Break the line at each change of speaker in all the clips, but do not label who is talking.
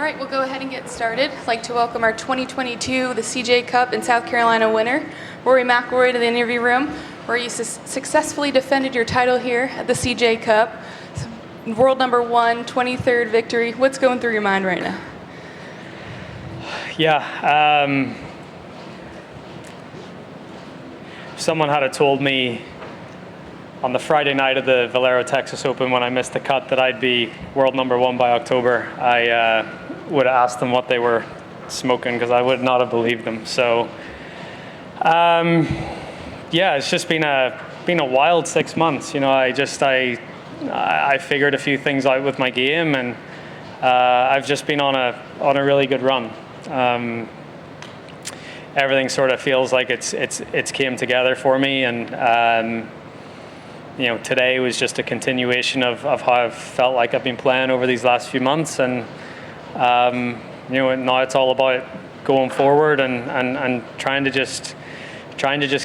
All right, we'll go ahead and get started. I'd like to welcome our 2022 the CJ Cup in South Carolina winner, Rory McIlroy, to the interview room, where you successfully defended your title here at the CJ Cup. World number 1, 23rd victory. What's going through your mind right now?
Yeah, someone had told me on the Friday night of the Valero Texas Open when I missed the cut that I'd be world number 1 by October. I would have asked them what they were smoking because I would not have believed them. So, yeah, it's just been a wild 6 months. You know, I figured a few things out with my game, and I've just been on a really good run. Everything sort of feels like it's came together for me, and you know, today was just a continuation of how I've felt like I've been playing over these last few months, and you know, now it's all about going forward and trying to just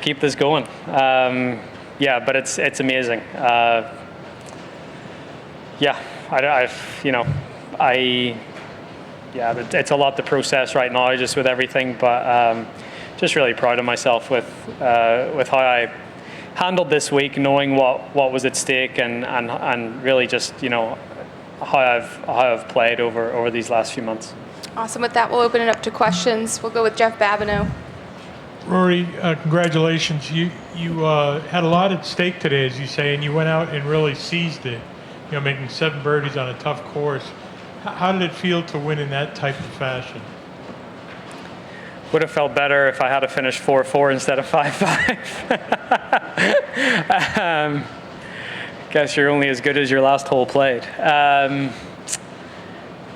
keep this going. Yeah, but it's amazing. Yeah, it's a lot to process right now, just with everything, but just really proud of myself with how I handled this week, knowing what was at stake, and really just, you know, how I've played over these last few months.
Awesome. With that, we'll open it up to questions. We'll go with Jeff Babineau.
Rory, congratulations. You had a lot at stake today, as you say, and you went out and really seized it, you know, making 7 birdies on a tough course. How did it feel to win in that type of fashion?
Would have felt better if I had to finish 4-4 instead of 5-5. Guess you're only as good as your last hole played.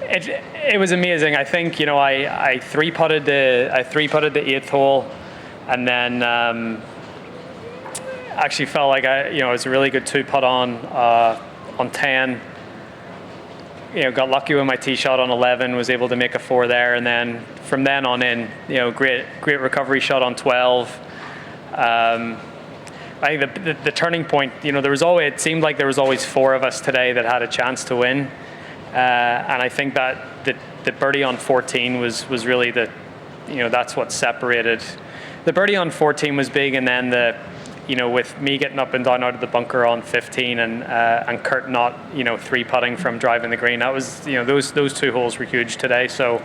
It was amazing. I think, you know, I three-putted the 8th hole, and then actually felt like it was a really good 2-putt on 10. You know, got lucky with my tee shot on 11, was able to make a 4 there, and then from then on in, you know, great recovery shot on 12. I think the turning point, you know, it seemed like there was always 4 of us today that had a chance to win, and I think that the birdie on 14 was really that's what separated. The birdie on 14 was big, and then you know, with me getting up and down out of the bunker on 15, and Kurt not, you know, 3-putting from driving the green, that was, you know, those 2 holes were huge today. So,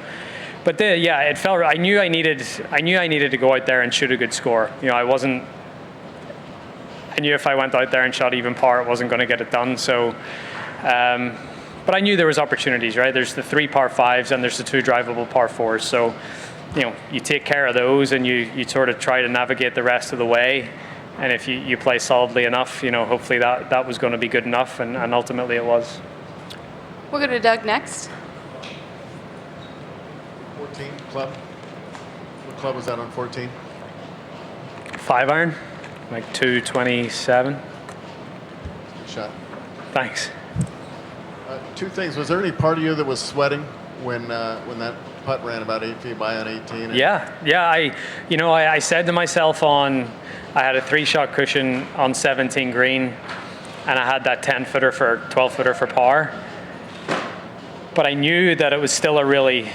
but it felt. I knew I needed to go out there and shoot a good score. You know, I knew if I went out there and shot even par, it wasn't going to get it done. So, but I knew there was opportunities, right? There's the 3 par 5s and there's the 2 drivable par 4s. So, you know, you take care of those, and you sort of try to navigate the rest of the way. And if you play solidly enough, you know, hopefully that was going to be good enough, and ultimately it was.
We'll go to Doug next.
14 club. What club was that on 14?
5-iron, like 227.
Good shot.
Thanks.
2 things. Was there any part of you that was sweating when that putt ran about 8 feet by on 18?
Yeah. I said to myself I had a 3-shot cushion on 17 green, and I had that 10-footer for 12-footer for par. But I knew that it was still a really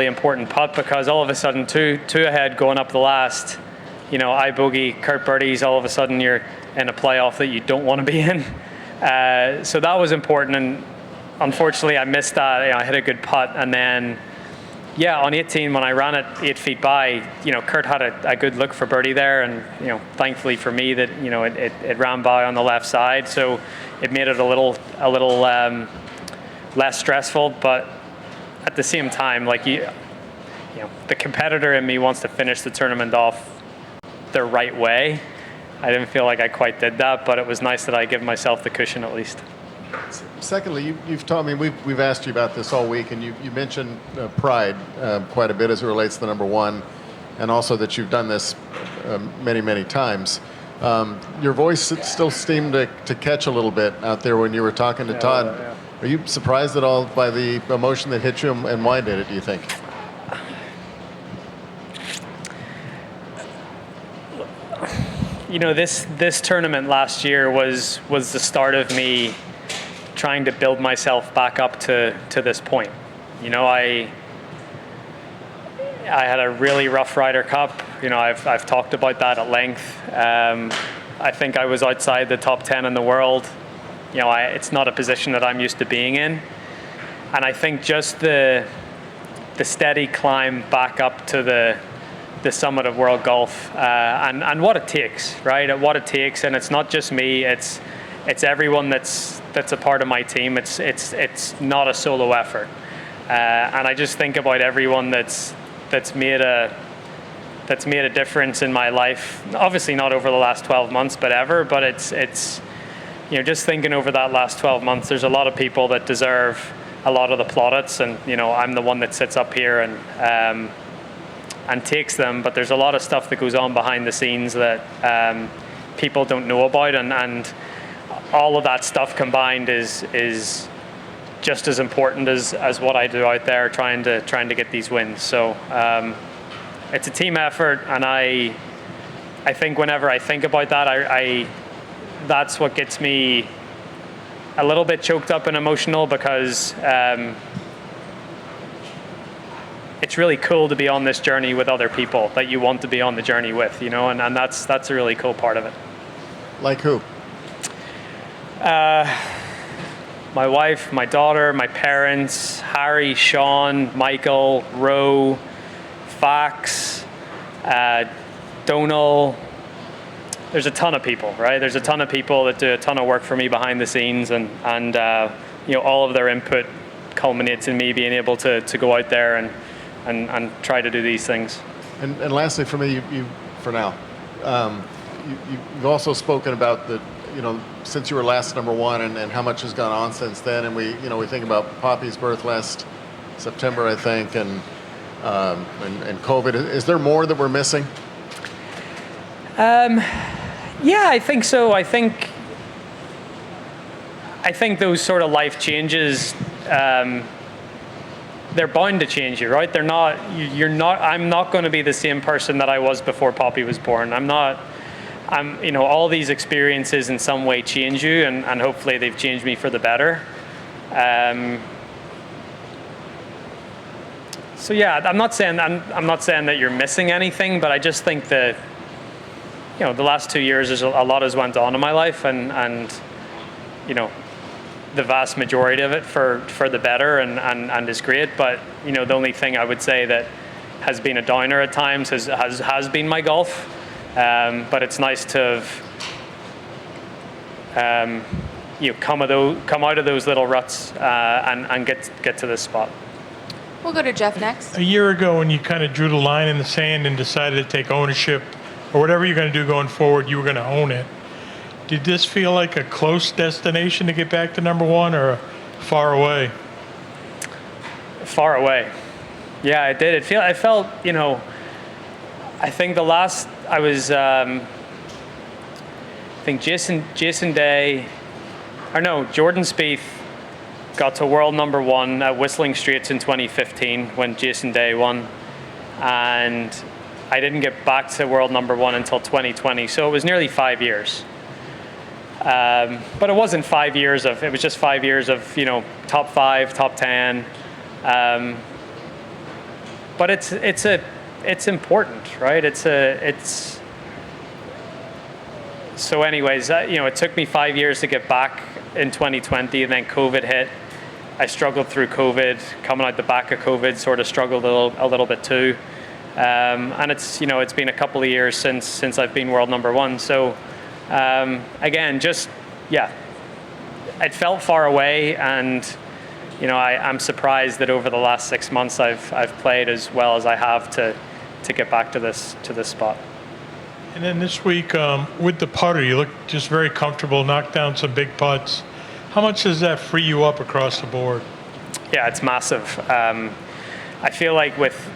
important putt, because all of a sudden, two ahead going up the last, you know, I bogey, Kurt birdies, all of a sudden you're in a playoff that you don't want to be in. So that was important, and unfortunately I missed that. You know, I hit a good putt, and then, yeah, on 18, when I ran it 8 feet by, you know, Kurt had a good look for birdie there, and, you know, thankfully for me that, you know, it ran by on the left side, so it made it a little less stressful. But at the same time, like, you know, the competitor in me wants to finish the tournament off the right way. I didn't feel like I quite did that, but it was nice that I give myself the cushion at least.
Secondly, you've taught me, we've asked you about this all week, and you mentioned pride quite a bit as it relates to the number 1, and also that you've done this many times. Your voice still seemed to catch a little bit out there when you were talking to Todd. Yeah. Are you surprised at all by the emotion that hit you, and why did it, do you think?
You know, this tournament last year was the start of me trying to build myself back up to this point. You know, I had a really rough Ryder Cup. You know, I've talked about that at length. I think I was outside the top 10 in the world. You know, it's not a position that I'm used to being in. And I think just the steady climb back up to the summit of world golf, and what it takes, right? What it takes, and it's not just me. It's everyone that's a part of my team. It's not a solo effort. And I just think about everyone that's made a difference in my life. Obviously not over the last 12 months, but ever. But it's you know, just thinking over that last 12 months, there's a lot of people that deserve a lot of the plaudits, and you know, I'm the one that sits up here and takes them. But there's a lot of stuff that goes on behind the scenes that people don't know about, and all of that stuff combined is just as important as what I do out there trying to get these wins. So it's a team effort, and I think whenever I think about that, I that's what gets me a little bit choked up and emotional, because it's really cool to be on this journey with other people that you want to be on the journey with, you know, and that's a really cool part of it.
Like who?
My wife, my daughter, my parents, Harry, Sean, Michael, Ro, Fax, Donal. There's a ton of people, right? There's a ton of people that do a ton of work for me behind the scenes, and you know, all of their input culminates in me being able to go out there and try to do these things. And
lastly, for me, you for now, you've also spoken about the, you know, since you were last number one, and how much has gone on since then. And we think about Poppy's birth last September, I think, and COVID. Is there more that we're missing?
Yeah, I think so. I think those sort of life changes, they're bound to change you, right? I'm not going to be the same person that I was before Poppy was born. You know, all these experiences in some way change you, and hopefully they've changed me for the better. So yeah, I'm not saying that you're missing anything, but I just think that, you know, the last 2 years, there's a lot has went on in my life, and you know, the vast majority of it for the better, and is great. But you know, the only thing I would say that has been a downer at times has been my golf. But it's nice to have you know, come out of those little ruts and get to this spot.
We'll go to Jeff next.
A year ago, when you kind of drew the line in the sand and decided to take ownership, or whatever you're going to do going forward, you were going to own it. Did this feel like a close destination to get back to number one, or far away?
Far away. Yeah, it did. I felt, you know, I think the last I was, I think Jason Day, or no, Jordan Spieth got to world number one at Whistling Straits in 2015 when Jason Day won, and I didn't get back to world number one until 2020, so it was nearly 5 years. But it wasn't 5 years of, it was just 5 years of, you know, top 5, top 10. But it's important, right? So anyways, you know, it took me 5 years to get back in 2020, and then COVID hit. I struggled through COVID, coming out the back of COVID, sort of struggled a little bit too. And it's, you know, it's been a couple of years since I've been world number one. So again, just, yeah, it felt far away, and you know, I'm surprised that over the last 6 months I've played as well as I have to get back to this spot.
And then this week, with the putter, you look just very comfortable, knocked down some big putts. How much does that free you up across the board?
Yeah, it's massive. I feel like with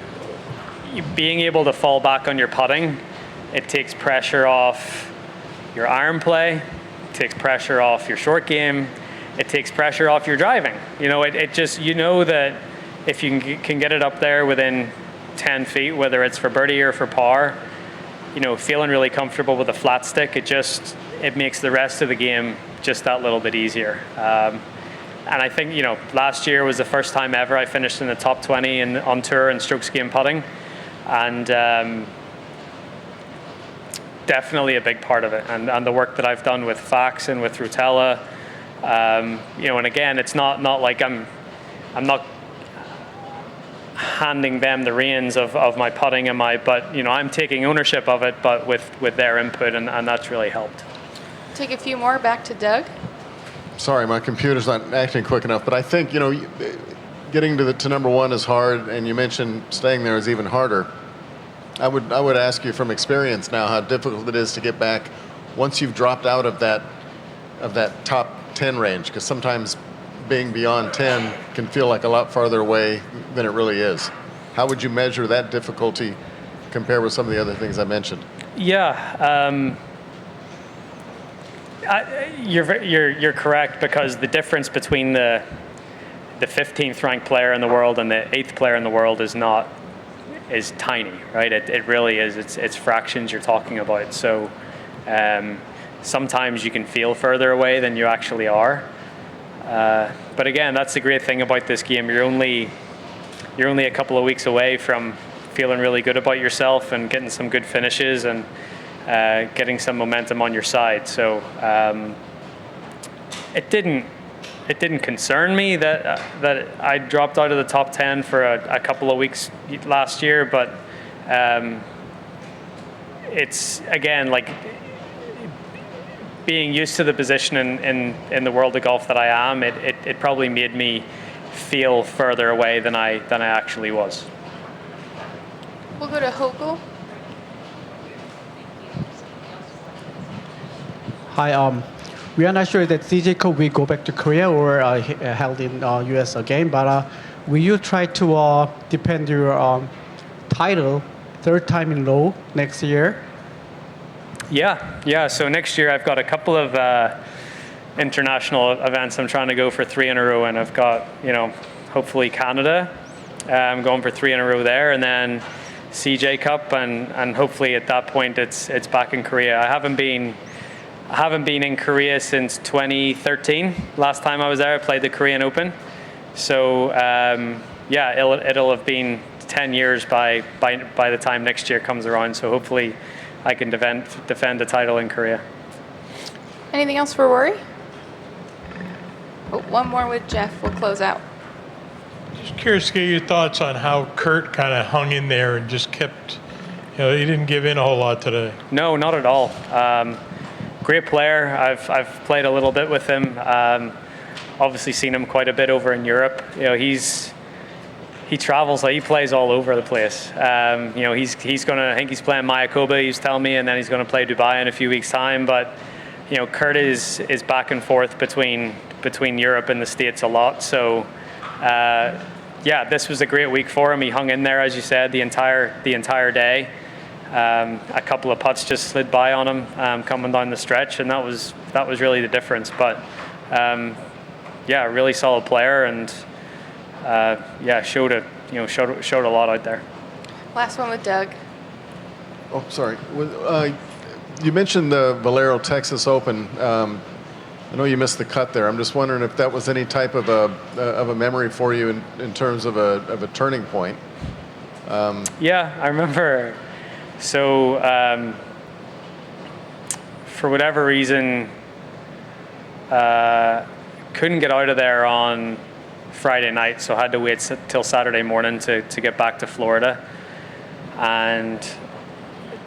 being able to fall back on your putting, it takes pressure off your iron play, it takes pressure off your short game, it takes pressure off your driving. You know, it just, you know that if you can get it up there within 10 feet, whether it's for birdie or for par, you know, feeling really comfortable with a flat stick, it makes the rest of the game just that little bit easier. And I think, last year was the first time ever I finished in the top 20 on tour in strokes gained putting. And definitely a big part of it. And the work that I've done with Fax and with Rutella, and again, it's not like I'm not handing them the reins of my putting and but I'm taking ownership of it, but with their input, and that's really helped.
Take a few more back to Doug.
Sorry, my computer's not acting quick enough, but I think, getting to number one is hard, and you mentioned staying there is even harder. I would ask you from experience now how difficult it is to get back once you've dropped out of that top 10 range, because sometimes being beyond 10 can feel like a lot farther away than it really is. How would you measure that difficulty compared with some of the other things I mentioned?
Yeah, you're correct, because the difference between the 15th ranked player in the world and the 8th player in the world is tiny, right? It really is. It's fractions you're talking about. So sometimes you can feel further away than you actually are. But again, that's the great thing about this game. You're only a couple of weeks away from feeling really good about yourself and getting some good finishes and getting some momentum on your side. So it didn't concern me that I dropped out of the top 10 for a couple of weeks last year, but it's, again, like being used to the position in the world of golf that I am, it probably made me feel further away than I actually was.
We'll go to Hochul.
Hi, we are not sure that CJ Cup will go back to Korea or held in US again, but will you try to defend your title third time in a row next year?
Yeah. So next year I've got a couple of international events I'm trying to go for 3 in a row, and I've got, hopefully Canada. I'm going for 3 in a row there, and then CJ Cup, and hopefully at that point it's back in Korea. I haven't been in Korea since 2013. Last time I was there, I played the Korean Open. So it'll have been 10 years by the time next year comes around. So hopefully I can defend the title in Korea.
Anything else for Rory? Oh, one more with Jeff. We'll close out.
Just curious to get your thoughts on how Kurt kind of hung in there and just kept, he didn't give in a whole lot today.
No, not at all. Great player. I've played a little bit with him. Obviously seen him quite a bit over in Europe. He travels, he plays all over the place. He's gonna, I think he's playing Mayakoba, he was telling me, and then he's gonna play Dubai in a few weeks' time. But Kurt is back and forth between Europe and the States a lot. So this was a great week for him. He hung in there, as you said, the entire day. A couple of putts just slid by on him coming down the stretch, and that was really the difference. But a really solid player, and showed a lot out there.
Last one with Doug.
Oh, sorry. You mentioned the Valero Texas Open. I know you missed the cut there. I'm just wondering if that was any type of a memory for you in terms of a turning point.
I remember. So for whatever reason, couldn't get out of there on Friday night, so had to wait till Saturday morning to get back to Florida. And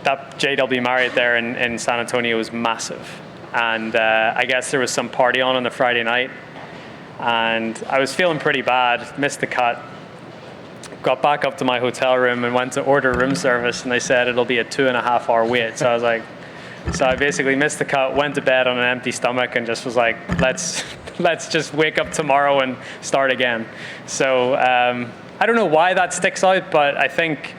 that JW Marriott there in San Antonio was massive. And I guess there was some party on the Friday night. And I was feeling pretty bad, missed the cut. Got back up to my hotel room and went to order room service, and they said it'll be a 2.5 hour wait. So I was like, so I basically missed the cut, went to bed on an empty stomach, and just was like, let's just wake up tomorrow and start again. So I don't know why that sticks out, but I think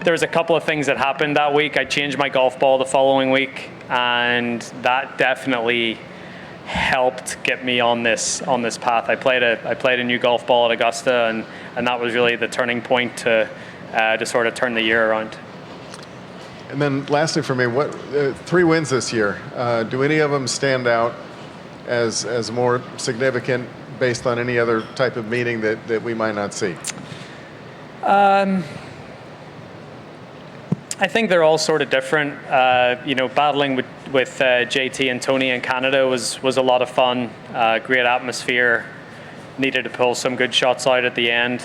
there was a couple of things that happened that week. I changed my golf ball the following week, and that definitely helped get me on this path. I played a new golf ball at Augusta, and that was really the turning point to sort of turn the year around.
And then lastly for me, 3 wins this year. Do any of them stand out as more significant based on any other type of meeting that we might not see?
I think they're all sort of different. Battling with JT and Tony in Canada was a lot of fun. Great atmosphere. Needed to pull some good shots out at the end.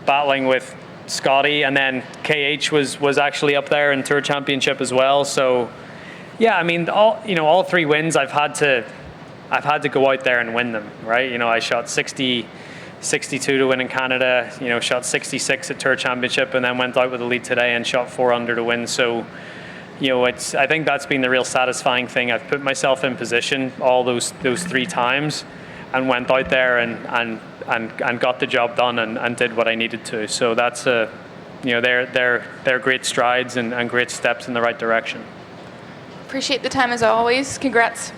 Battling with Scotty, and then KH was actually up there in Tour Championship as well. So, yeah, I mean, all 3 wins, I've had to go out there and win them, right? I shot 62 to win in Canada, shot 66 at Tour Championship, and then went out with the lead today and shot 4 under to win. So, I think that's been the real satisfying thing. I've put myself in position all those 3 times, and went out there and got the job done and did what I needed to. So that's they're great strides and great steps in the right direction.
Appreciate the time as always. Congrats.